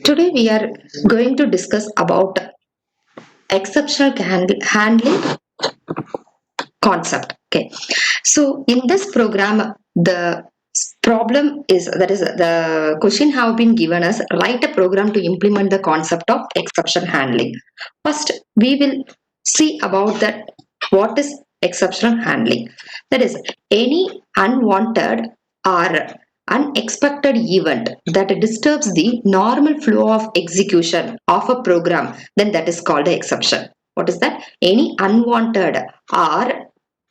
Today we are going to discuss about exceptional handling concept. Okay, so in this program, the problem is that is the question have been given us write a program to implement the concept of exception handling. First, we will see about that what is exceptional handling. That is any unwanted or unexpected event that disturbs the normal flow of execution of a program, then that is called an exception. What is that? Any unwanted or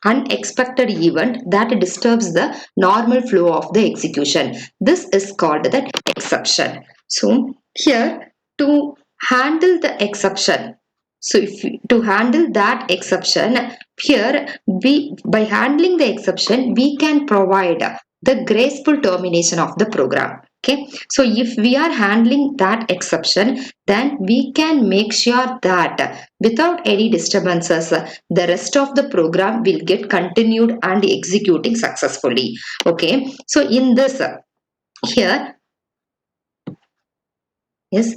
unexpected event that disturbs the normal flow of the execution. This is called the exception. So here to handle the exception. So to handle that exception, here we by handling the exception we can provide the graceful termination of the program. Okay, so if we are handling that exception, then we can make sure that without any disturbances, the rest of the program will get continued and executing successfully. Okay, so in this here, yes,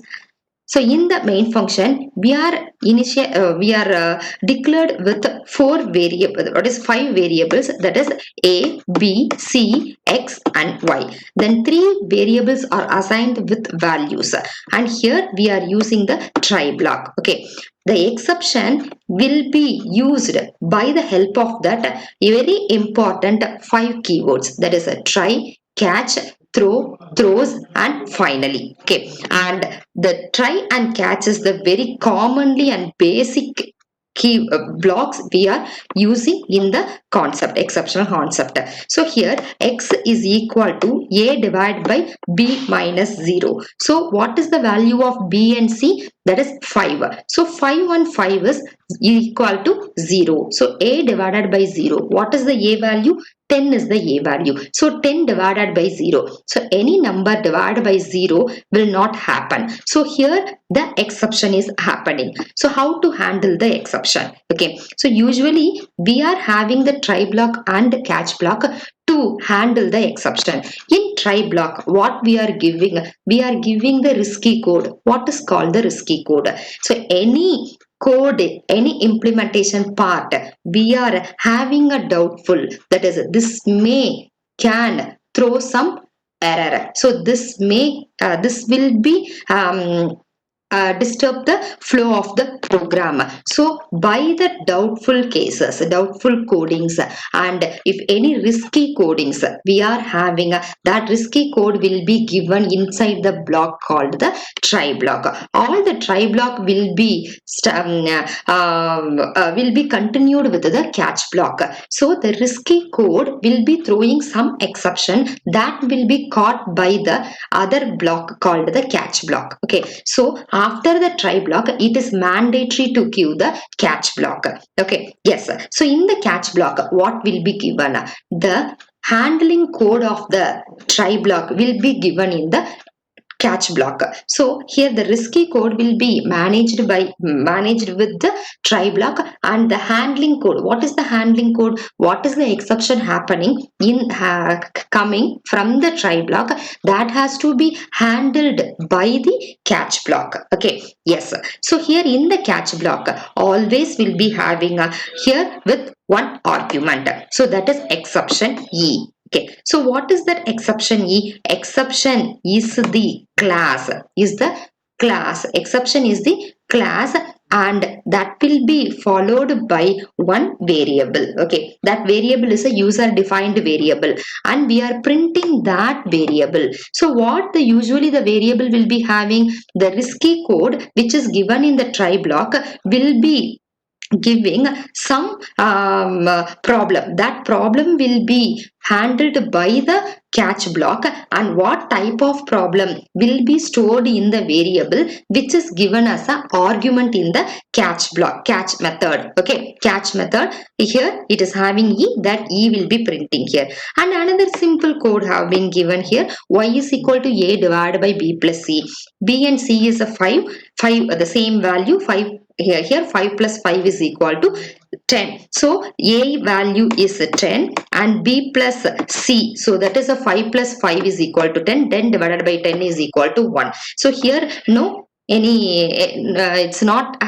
so in the main function, we are declared with four variables. What is five variables? That is a, b, c, x, and y. Then three variables are assigned with values, and here we are using the try block. Okay, the exception will be used by the help of that very important five keywords. That is a try, catch, throw, throws, and finally. Okay, and the try and catch is the very commonly and basic key blocks we are using in the concept, exceptional concept. So here x is equal to a divided by b minus 0. So what is the value of b and c? That is 5. So 5 and 5 is equal to 0. So a divided by 0. What is the a value? 10 is the a value. So 10 divided by 0. So any number divided by 0 will not happen. So here the exception is happening. So how to handle the exception? Okay. So usually we are having the try block and the catch block to handle the exception. In try block, what we are giving? We are giving the risky code. What is called the risky code? So any code, any implementation part, we are having a doubtful, that is this may can throw some error. So this will be disturb the flow of the program. So by the doubtful cases, doubtful codings, and if any risky codings we are having, that risky code will be given inside the block called the try block. All the try block will be continued with the catch block. So the risky code will be throwing some exception that will be caught by the other block called the catch block. Okay, so after the try block, it is mandatory to give the catch block. Okay, yes. So in the catch block, what will be given? The handling code of the try block will be given in the catch block. So here the risky code will be managed with the try block, and the handling code. What is the handling code? What is the exception happening in coming from the try block? That has to be handled by the catch block. Okay, yes. So here in the catch block, always will be having here with one argument. So that is exception E. Okay, so what is that exception E? Exception is the class. Exception is the class, and that will be followed by one variable. Okay, that variable is a user defined variable, and we are printing that variable. So what usually the variable will be having? The risky code which is given in the try block will be giving some problem. That problem will be handled by the catch block, and what type of problem will be stored in the variable which is given as an argument in the catch method. Okay, catch method, here it is having E, that E will be printing here. And another simple code have been given here. Y is equal to A divided by B plus C. B and C is a 5 the same value, 5 here 5 plus 5 is equal to 10. So A value is 10 and B plus C. So that is a 5 plus 5 is equal to 10. 10 divided by 10 is equal to 1. So here no any it's not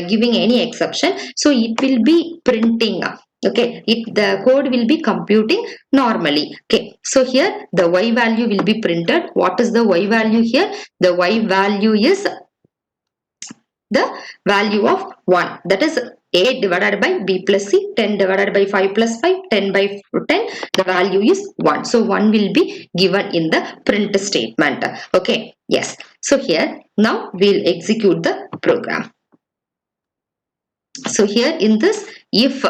giving any exception. So it will be printing. Okay, the code will be computing normally. Okay, so here the Y value will be printed. What is the Y value here? The Y value is the value of 1, that is A divided by B plus C. 10 divided by 5 plus 5, 10 by 10, the value is 1. So 1 will be given in the print statement. Okay, yes. So here now we'll execute the program. So here in this, if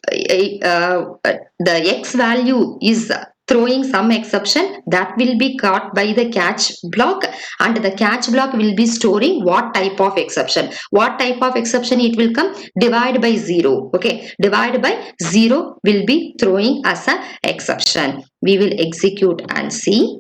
the X value is throwing some exception, that will be caught by the catch block, and the catch block will be storing what type of exception. What type of exception it will come? Divide by 0. Okay, divide by 0 will be throwing as a exception. We will execute and see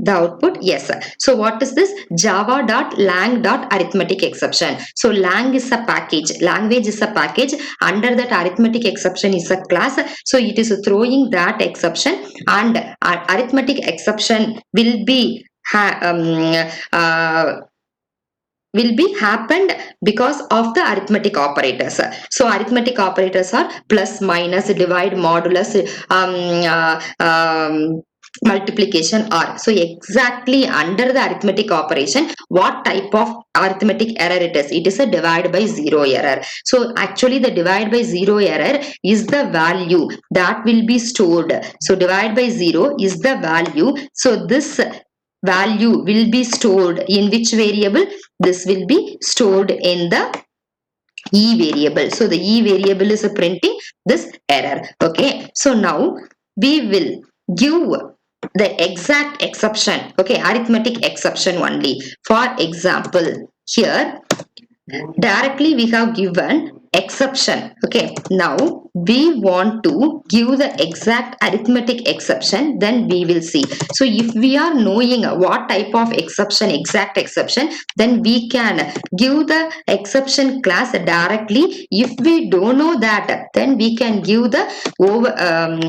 the output. Yes, so what is this? Java.lang.arithmetic exception. So lang is a package, language is a package, under that arithmetic exception is a class. So it is throwing that exception, and arithmetic exception will be happened because of the arithmetic operators. So arithmetic operators are plus, minus, divide, modulus, multiplication, or. So exactly under the arithmetic operation, what type of arithmetic error it is? It is a divide by 0 error. So actually the divide by 0 error is the value that will be stored. So divide by 0 is the value. So this value will be stored in which variable? This will be stored in the E variable. So the E variable is printing this error. Okay, so now we will give the exact exception. Okay, arithmetic exception only. For example, here directly we have given exception. Okay, now we want to give the exact arithmetic exception, then we will see. So if we are knowing what type of exception, exact exception, then we can give the exception class directly. If we don't know that, then we can give the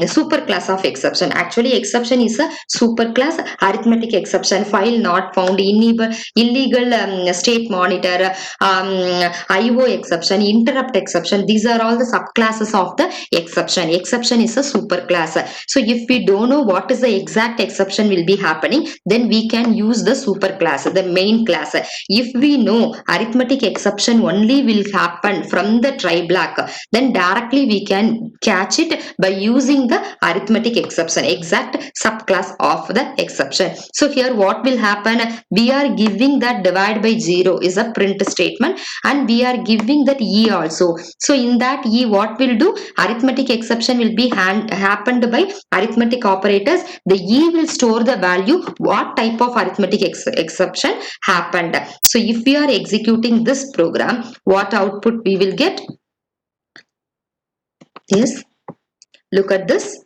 super class of exception. Actually exception is a super class. Arithmetic exception, file not found, illegal state monitor, IO exception, interrupt exception, these are all the subclasses of the exception. Exception is a super class. So if we don't know what is the exact exception will be happening, then we can use the super class, the main class. If we know arithmetic exception only will happen from the try block, then directly we can catch it by using the arithmetic exception, exact subclass of the exception. So here what will happen? We are giving that divide by 0 is a print statement, and we are giving that E also. So in that E, what will do? Arithmetic exception will be happened by arithmetic operators. The E will store the value what type of arithmetic exception happened. So if we are executing this program, what output we will get? Yes, look at this.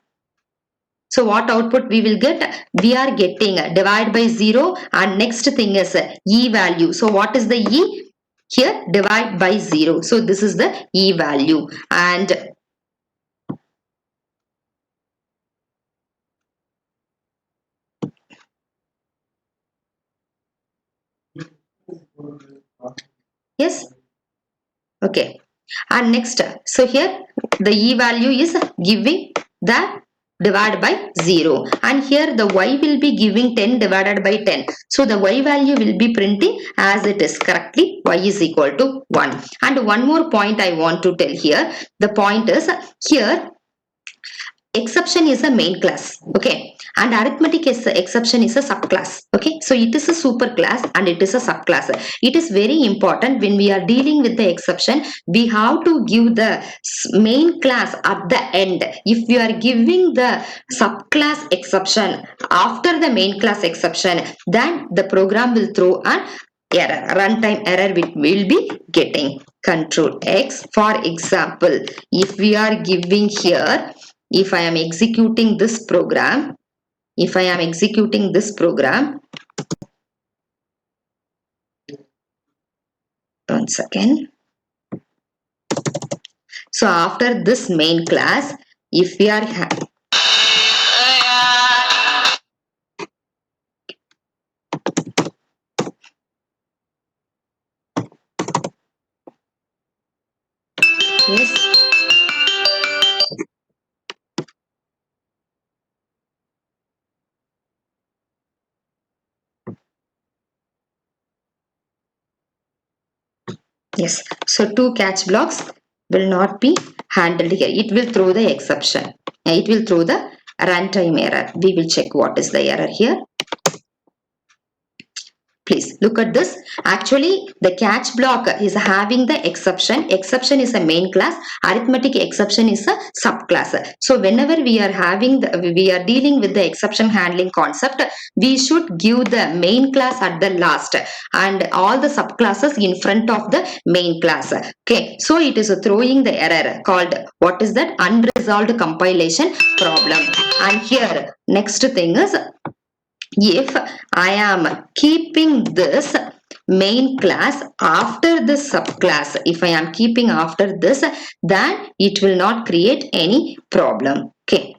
So what output we will get? We are getting divide by 0, and next thing is E value. So what is the E? Here divide by 0. So this is the E value, and yes, okay. And next, so here the E value is giving the divide by 0, and here the Y will be giving 10 divided by 10. So the Y value will be printing as it is correctly. Y is equal to 1. And one more point I want to tell here. The point is here exception is a main class. Okay, and arithmetic exception is a subclass. Okay, so it is a super class and it is a subclass. It is very important when we are dealing with the exception, we have to give the main class at the end. If we are giving the subclass exception after the main class exception, then the program will throw an error, runtime error will be getting. Control X. For example, if we are giving here, if I am executing this program, one one second. So after this main class, if we are yes, yes. So two catch blocks will not be handled here. It will throw the exception. It will throw the runtime error. We will check what is the error here. Please look at this. Actually, the catch block is having the exception. Exception is a main class. Arithmetic exception is a subclass. So whenever we are we are dealing with the exception handling concept, we should give the main class at the last and all the subclasses in front of the main class. Okay. So it is throwing the error called, what is that? Unresolved compilation problem. And here, next thing is, if I am keeping this main class after this subclass, if I am keeping after this, then it will not create any problem. Okay.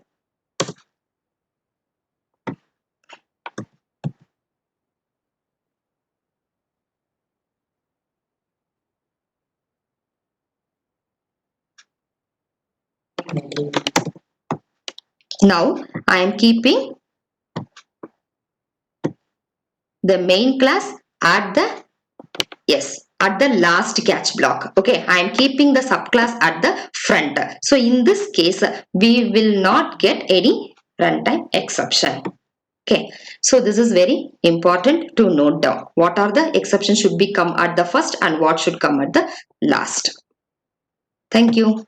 Now I am keeping the main class at the, yes, at the last catch block. Okay, I am keeping the subclass at the front. So in this case, we will not get any runtime exception. Okay, so this is very important to note down. What are the exceptions should be come at the first and what should come at the last. Thank you.